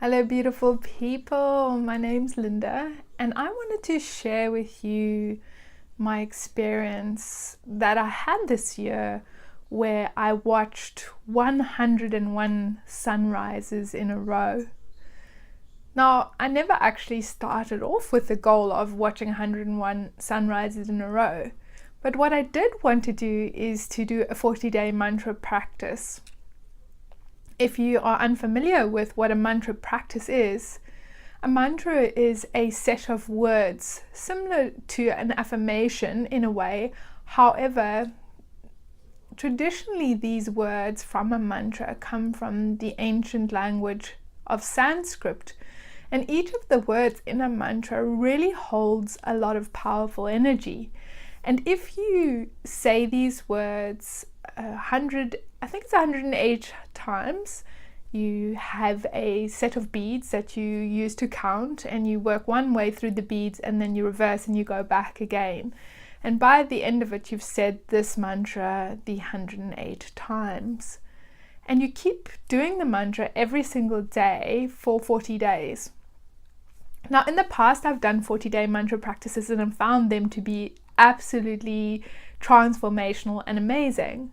Hello, beautiful people. My name's Lynda, and I wanted to share with you my experience that I had this year where I watched 101 sunrises in a row. Now, I never actually started off with the goal of watching 101 sunrises in a row, but what I did want to do is to do a 40-day mantra practice. If you are unfamiliar with what a mantra practice is, a mantra is a set of words similar to an affirmation in a way. However, traditionally these words from a mantra come from the ancient language of Sanskrit, and each of the words in a mantra really holds a lot of powerful energy. And if you say these words 108 times, you have a set of beads that you use to count, and you work one way through the beads and then you reverse and you go back again. And by the end of it, you've said this mantra the 108 times. And you keep doing the mantra every single day for 40 days. Now, in the past, I've done 40-day mantra practices and I've found them to be absolutely transformational and amazing.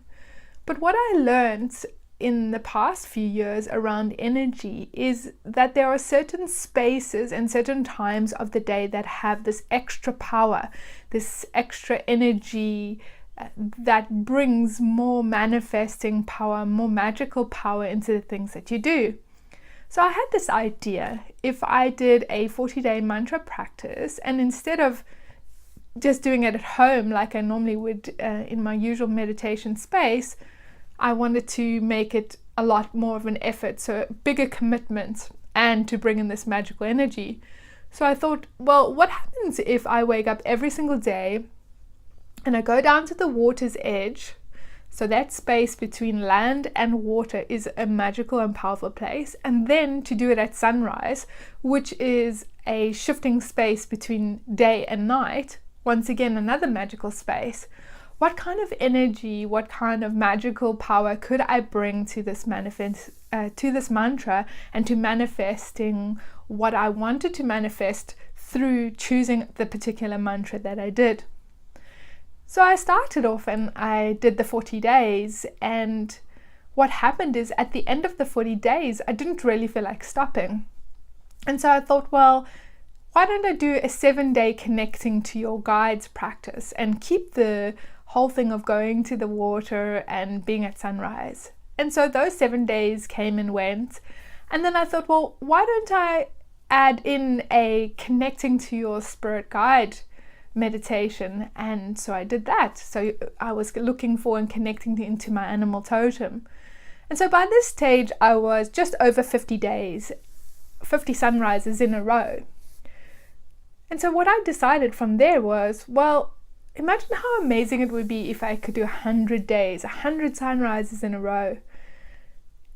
But what I learned in the past few years around energy is that there are certain spaces and certain times of the day that have this extra power, this extra energy that brings more manifesting power, more magical power into the things that you do. So I had this idea, if I did a 40-day mantra practice, and instead of just doing it at home like I normally would in my usual meditation space, I wanted to make it a lot more of an effort, so a bigger commitment, and to bring in this magical energy. So I thought, well, what happens if I wake up every single day and I go down to the water's edge? So that space between land and water is a magical and powerful place. And then to do it at sunrise, which is a shifting space between day and night, once again, another magical space. What kind of energy, what kind of magical power could I bring to this to this mantra, and to manifesting what I wanted to manifest through choosing the particular mantra that I did? So I started off and I did the 40 days, and what happened is at the end of the 40 days, I didn't really feel like stopping. And so I thought, well, why don't I do a 7-day connecting to your guides practice and keep the whole thing of going to the water and being at sunrise? And so those 7 days came and went. And then I thought, well, why don't I add in a connecting to your spirit guide meditation? And so I did that. So I was looking for and connecting into my animal totem. And so by this stage, I was just over 50 days, 50 sunrises in a row. And so what I decided from there was, well, imagine how amazing it would be if I could do 100 days, 100 sunrises in a row.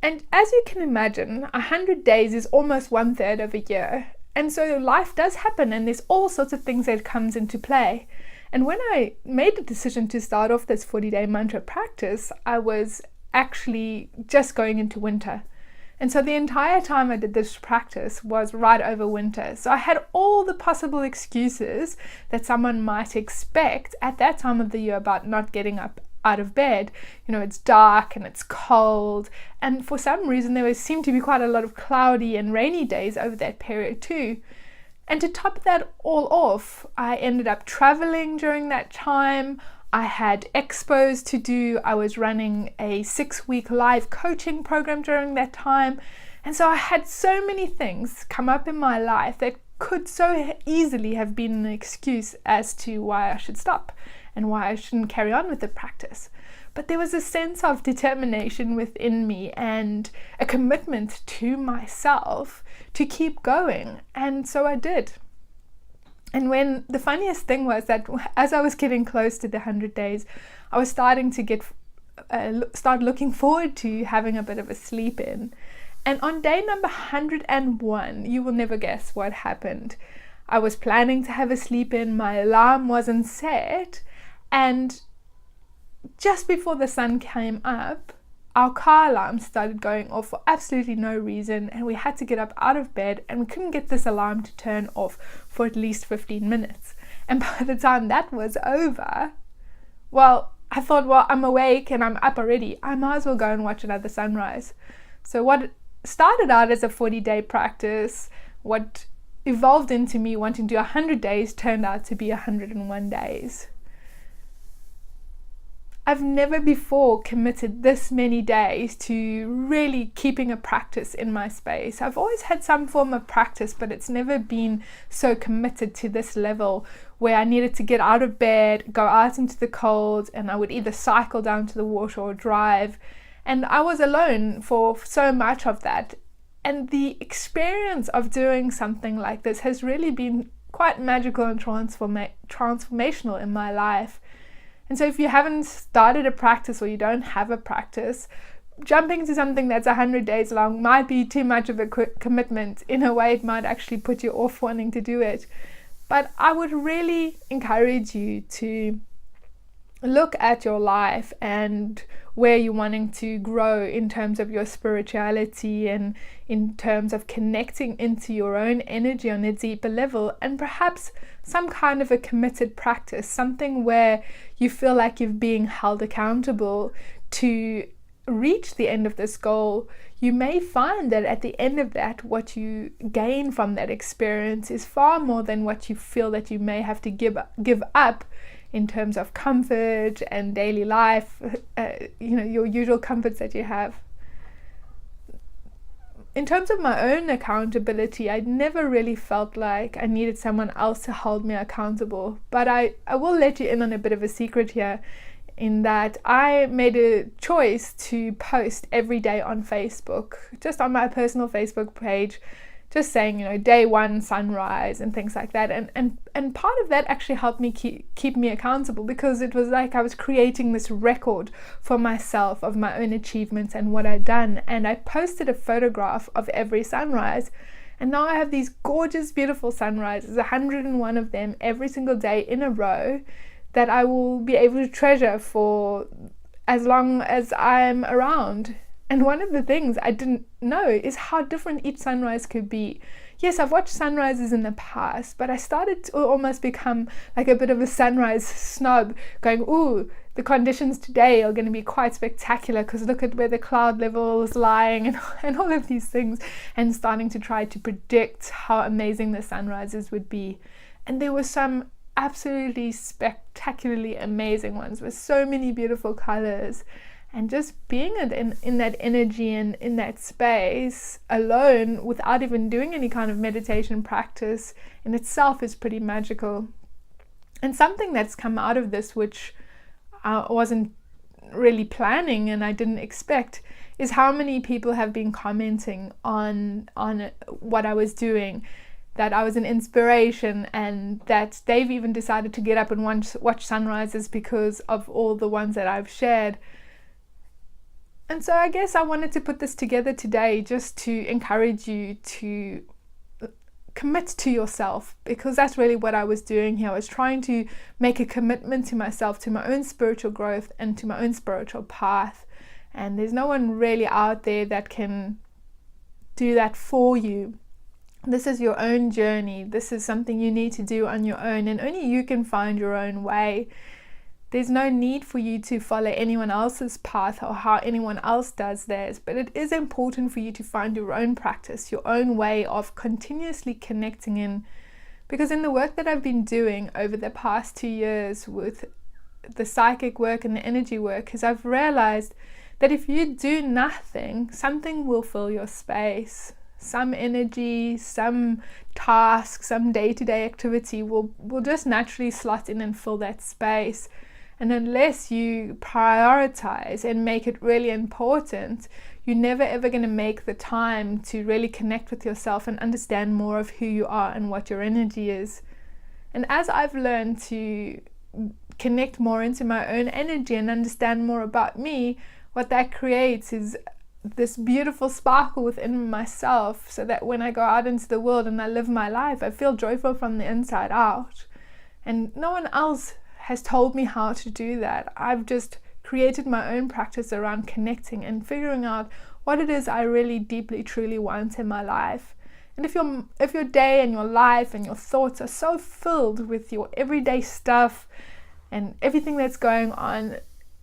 And as you can imagine, 100 days is almost 1/3 of a year. And so life does happen, and there's all sorts of things that comes into play. And when I made the decision to start off this 40-day mantra practice, I was actually just going into winter. And so the entire time I did this practice was right over winter. So I had all the possible excuses that someone might expect at that time of the year about not getting up out of bed. You know, it's dark and it's cold. And for some reason, there seemed to be quite a lot of cloudy and rainy days over that period too. And to top that all off, I ended up traveling during that time. I had expos to do. I was running a 6-week live coaching program during that time. And so I had so many things come up in my life that could so easily have been an excuse as to why I should stop and why I shouldn't carry on with the practice. But there was a sense of determination within me and a commitment to myself to keep going. And so I did. And when the funniest thing was that as I was getting close to the 100 days, I was starting to start looking forward to having a bit of a sleep in. And on day number 101, you will never guess what happened. I was planning to have a sleep in, my alarm wasn't set, and just before the sun came up, our car alarm started going off for absolutely no reason, and we had to get up out of bed, and we couldn't get this alarm to turn off for at least 15 minutes. And by the time that was over, well, I thought, well, I'm awake and I'm up already. I might as well go and watch another sunrise. So what started out as a 40-day practice, what evolved into me wanting to do 100 days, turned out to be 101 days. I've never before committed this many days to really keeping a practice in my space. I've always had some form of practice, but it's never been so committed to this level where I needed to get out of bed, go out into the cold, and I would either cycle down to the water or drive. And I was alone for so much of that. And the experience of doing something like this has really been quite magical and transformational in my life. And so if you haven't started a practice or you don't have a practice, jumping into something that's 100 days long might be too much of a commitment. In a way, it might actually put you off wanting to do it. But I would really encourage you to look at your life and where you're wanting to grow in terms of your spirituality and in terms of connecting into your own energy on a deeper level, and perhaps some kind of a committed practice, something where you feel like you're being held accountable to reach the end of this goal. You may find that at the end of that, what you gain from that experience is far more than what you feel that you may have to give up in terms of comfort and daily life, your usual comforts that you have. In terms of my own accountability, I never really felt like I needed someone else to hold me accountable. But I will let you in on a bit of a secret here, in that I made a choice to post every day on Facebook, just on my personal Facebook page, just saying, day one sunrise and things like that. And part of that actually helped me keep me accountable, because it was like I was creating this record for myself of my own achievements and what I'd done. And I posted a photograph of every sunrise. And now I have these gorgeous, beautiful sunrises, 101 of them every single day in a row, that I will be able to treasure for as long as I'm around. And one of the things I didn't know is how different each sunrise could be. Yes, I've watched sunrises in the past, but I started to almost become like a bit of a sunrise snob, going, ooh, the conditions today are going to be quite spectacular because look at where the cloud level is lying and all of these things, and starting to try to predict how amazing the sunrises would be. And there were some absolutely spectacularly amazing ones with so many beautiful colors. And just being in that energy and in that space alone without even doing any kind of meditation practice in itself is pretty magical. And something that's come out of this, which I wasn't really planning and I didn't expect, is how many people have been commenting on what I was doing, that I was an inspiration, and that they've even decided to get up and watch sunrises because of all the ones that I've shared. And so I guess I wanted to put this together today just to encourage you to commit to yourself, because that's really what I was doing here. I was trying to make a commitment to myself, to my own spiritual growth and to my own spiritual path. And there's no one really out there that can do that for you. This is your own journey. This is something you need to do on your own, and only you can find your own way. There's no need for you to follow anyone else's path or how anyone else does theirs, but it is important for you to find your own practice, your own way of continuously connecting in. Because in the work that I've been doing over the past 2 years with the psychic work and the energy work, is I've realized that if you do nothing, something will fill your space. Some energy, some task, some day-to-day activity will just naturally slot in and fill that space. And unless you prioritize and make it really important, you're never ever going to make the time to really connect with yourself and understand more of who you are and what your energy is. And as I've learned to connect more into my own energy and understand more about me, what that creates is this beautiful sparkle within myself, so that when I go out into the world and I live my life, I feel joyful from the inside out. And no one else has told me how to do that. I've just created my own practice around connecting and figuring out what it is I really deeply, truly want in my life. And if your day and your life and your thoughts are so filled with your everyday stuff and everything that's going on,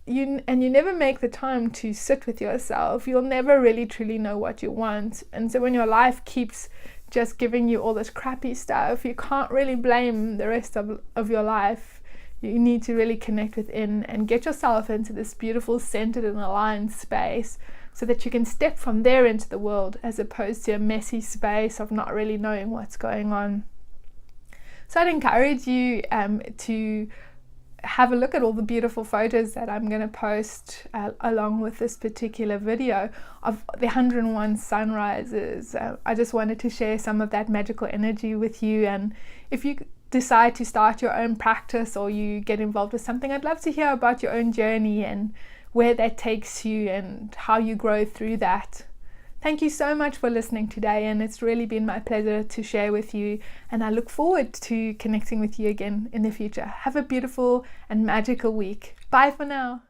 you never make the time to sit with yourself, you'll never really truly know what you want. And so when your life keeps just giving you all this crappy stuff, you can't really blame the rest of your life. You need to really connect within and get yourself into this beautiful, centered and aligned space so that you can step from there into the world, as opposed to a messy space of not really knowing what's going on. So I'd encourage you to have a look at all the beautiful photos that I'm going to post along with this particular video of the 101 sunrises. I just wanted to share some of that magical energy with you, and if you decide to start your own practice or you get involved with something, I'd love to hear about your own journey and where that takes you and how you grow through that. Thank you so much for listening today, and it's really been my pleasure to share with you, and I look forward to connecting with you again in the future. Have a beautiful and magical week. Bye for now.